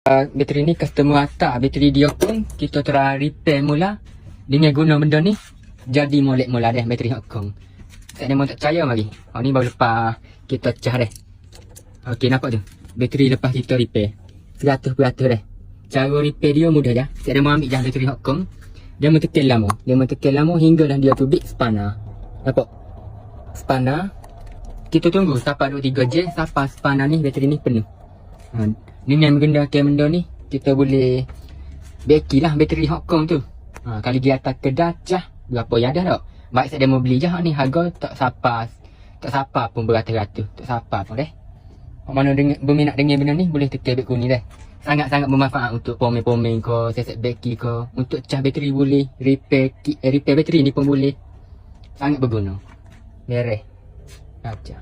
Bateri ni customer hantar bateri dia pun kita try repair mula dengan guna benda ni jadi molek mula dah bateri Hong Kong. Saya memang tak percaya lagi. Ni baru lepas kita cah dah. Okey, nampak tu. Bateri lepas kita repair 100% dah. Cara repair dia mudah je. Saya mau ambil je bateri Hong Kong. Dia mentekan lama hingga dah dia tu big spanner. Nampak? Spanner. Kita tunggu sampai 2-3 jam sampai spanner ni bateri ni penuh. Ni yang menggunakan benda ni kita boleh beki lah bateri Hong Kong tu. Kali dia atas kedai cah berapa yang dah tak. Baik saya mau beli je ni harga tak sapa pun beratus-ratus. Tak sapa pun deh. Mana berminat dengan benda ni boleh tekan bet kuning dah. Sangat-sangat bermanfaat untuk pomeng-pomeng ke, set beki ke, untuk cah bateri boleh, repair bateri ni pun boleh. Sangat berguna. Beres. Aja.